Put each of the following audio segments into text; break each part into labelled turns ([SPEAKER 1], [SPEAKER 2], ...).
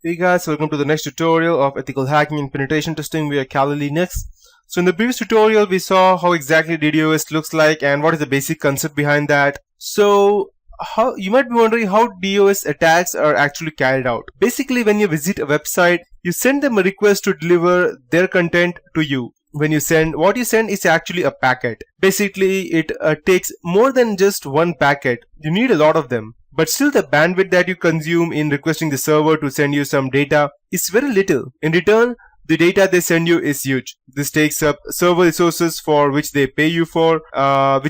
[SPEAKER 1] Hey guys, welcome to the next tutorial of ethical hacking and penetration testing via Kali Linux. So in the previous tutorial, we saw how exactly DDoS looks like and what is the basic concept behind that. So how you might be wondering how DDoS attacks are actually carried out. Basically, when you visit a website, you send them a request to deliver their content to you. When you send, what you send is actually a packet. Basically, it takes more than just one packet. You need a lot of them. But still the bandwidth that you consume in requesting the server to send you some data is very little. In return, the data they send you is huge. This takes up server resources for which they pay for, and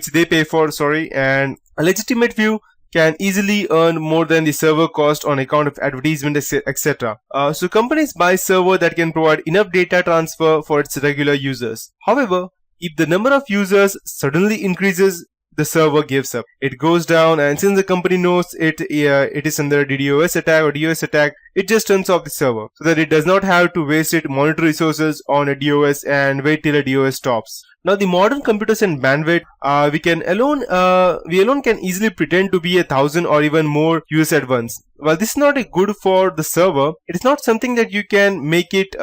[SPEAKER 1] a legitimate view can easily earn more than the server cost on account of advertisement, etc. So companies buy server that can provide enough data transfer for its regular users. However, if the number of users suddenly increases, the server gives up. It goes down, and since the company knows it is under a DDoS attack or DOS attack, it just turns off the server so that it does not have to waste its monetary resources on a DOS and wait till a DOS stops. Now, the modern computers and bandwidth, we alone can easily pretend to be 1,000 or even more users at once. While this is not good for the server, it is not something that you can make it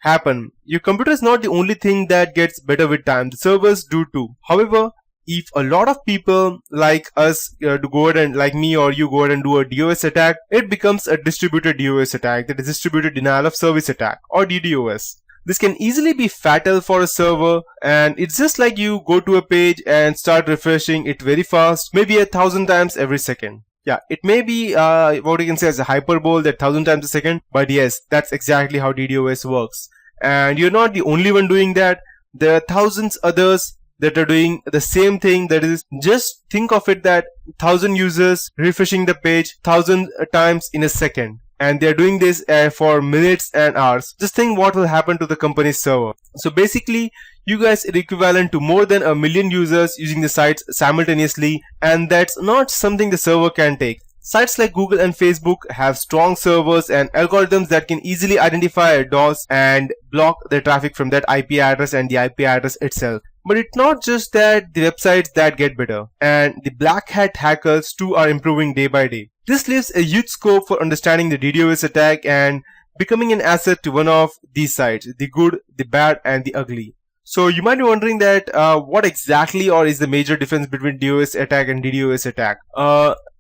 [SPEAKER 1] happen. Your computer is not the only thing that gets better with time. The servers do too. However, if a lot of people like us go ahead and like me or you go ahead and do a DOS attack, it becomes a distributed DOS attack, that is distributed denial of service attack or DDoS. This can easily be fatal for a server, and it's just like you go to a page and start refreshing it very fast, maybe 1,000 times every second. Yeah, it may be what you can say as a hyperbole, that 1,000 times a second, but yes, that's exactly how DDoS works. And you're not the only one doing that. There are thousands others that are doing the same thing. That is, just think of it that 1,000 users refreshing the page 1,000 times in a second, and they're doing this for minutes and hours. Just think what will happen to the company's server. So basically, you guys are equivalent to more than 1 million users using the sites simultaneously, and that's not something the server can take. Sites like Google and Facebook have strong servers and algorithms that can easily identify a DoS and block the traffic from that IP address and the IP address itself. But it's not just that the websites that get better, and the black hat hackers too are improving day by day. This leaves a huge scope for understanding the DDoS attack and becoming an asset to one of these sites: the good, the bad, and the ugly. So you might be wondering that what exactly or is the major difference between DOS attack and DDoS attack?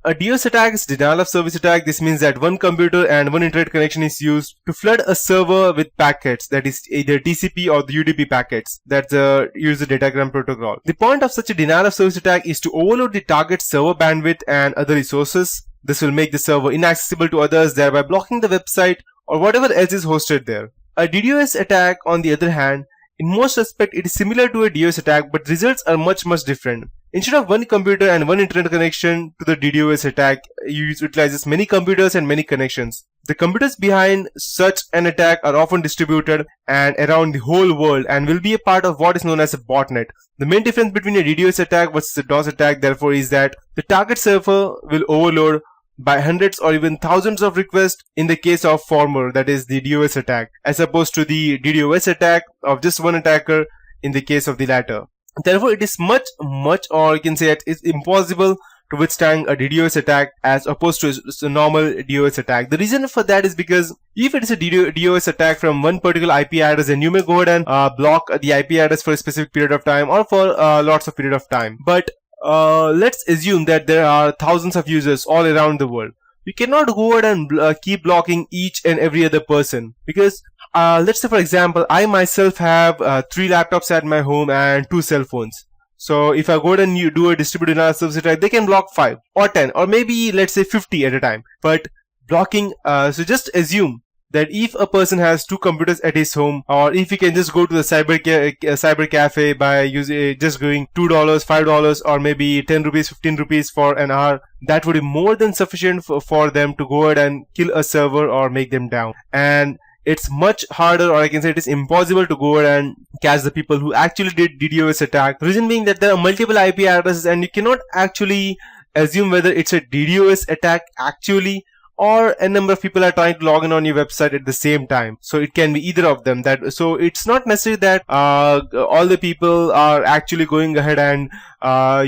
[SPEAKER 1] A DOS attack is denial of service attack. This means that one computer and one internet connection is used to flood a server with packets, that is either TCP or the UDP packets that use the datagram protocol. The point of such a denial of service attack is to overload the target server bandwidth and other resources. This will make the server inaccessible to others, thereby blocking the website or whatever else is hosted there. A DDoS attack, on the other hand, in most respects, it is similar to a DOS attack, but results are much different. Instead of one computer and one internet connection to the DDoS attack, utilizes many computers and many connections. The computers behind such an attack are often distributed and around the whole world and will be a part of what is known as a botnet. The main difference between a DDoS attack versus a DOS attack, therefore, is that the target server will overload by hundreds or even thousands of requests in the case of former, that is the DOS attack, as opposed to the DDoS attack of just one attacker in the case of the latter. Therefore, it is much, or you can say it is impossible to withstand a DDoS attack as opposed to a normal DOS attack. The reason for that is because if it is a DDoS attack from one particular IP address, then you may go ahead and block the IP address for a specific period of time or for lots of period of time. But let's assume that there are thousands of users all around the world. You cannot go ahead and keep blocking each and every other person, because let's say, for example, I myself have 3 laptops at my home and 2 cell phones. So if I go ahead and you do a distributed denial of service attack, they can block 5 or 10 or maybe let's say 50 at a time. But blocking, so just assume that if a person has 2 computers at his home, or if he can just go to the cyber cafe by just going $2, $5, or maybe 10 rupees, 15 rupees for an hour, that would be more than sufficient for them to go ahead and kill a server or make them down. And it's much harder, or I can say it is impossible, to go ahead and catch the people who actually did DDoS attack. The reason being that there are multiple IP addresses and you cannot actually assume whether it's a DDoS attack actually, or a number of people are trying to log in on your website at the same time. So it can be either of them. So it's not necessary that all the people are actually going ahead and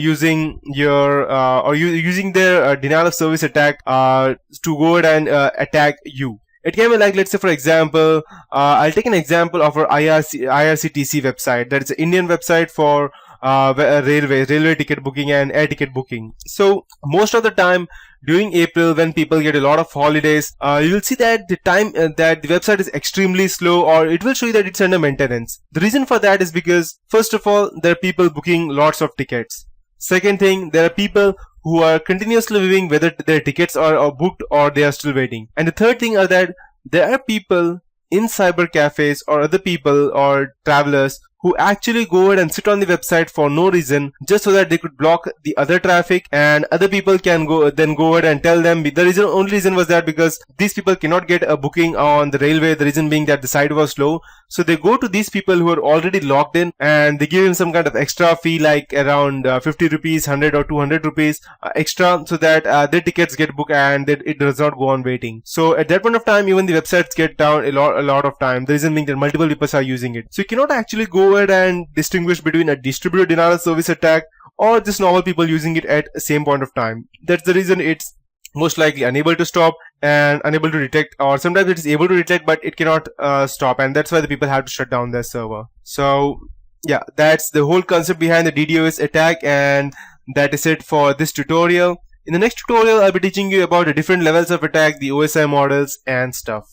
[SPEAKER 1] using your using their denial of service attack to go ahead and attack you. It can be like, let's say for example, I'll take an example of our IRCTC website. That is an Indian website for railway ticket booking and air ticket booking. So most of the time during April, when people get a lot of holidays, you will see that the time that the website is extremely slow, or it will show you that it's under maintenance. The reason for that is because, first of all, there are people booking lots of tickets. Second thing, there are people who are continuously viewing whether their tickets are booked or they are still waiting. And the third thing are that there are people in cyber cafes or other people or travelers who actually go ahead and sit on the website for no reason, just so that they could block the other traffic, and other people can go ahead and tell them. The only reason was that because these people cannot get a booking on the railway, the reason being that the site was slow. So they go to these people who are already logged in, and they give him some kind of extra fee, like around 50 rupees, 100 or 200 rupees extra, so that their tickets get booked and it does not go on waiting. So at that point of time, even the websites get down a lot of time. The reason being that multiple people are using it. So you cannot actually go ahead and distinguish between a distributed denial of service attack or just normal people using it at the same point of time. That's the reason it's most likely unable to stop and unable to detect, or sometimes it is able to detect but it cannot stop, and that's why the people have to shut down their server. So yeah, that's the whole concept behind the DDoS attack, and that is it for this tutorial. In the next tutorial, I'll be teaching you about the different levels of attack, the OSI models and stuff.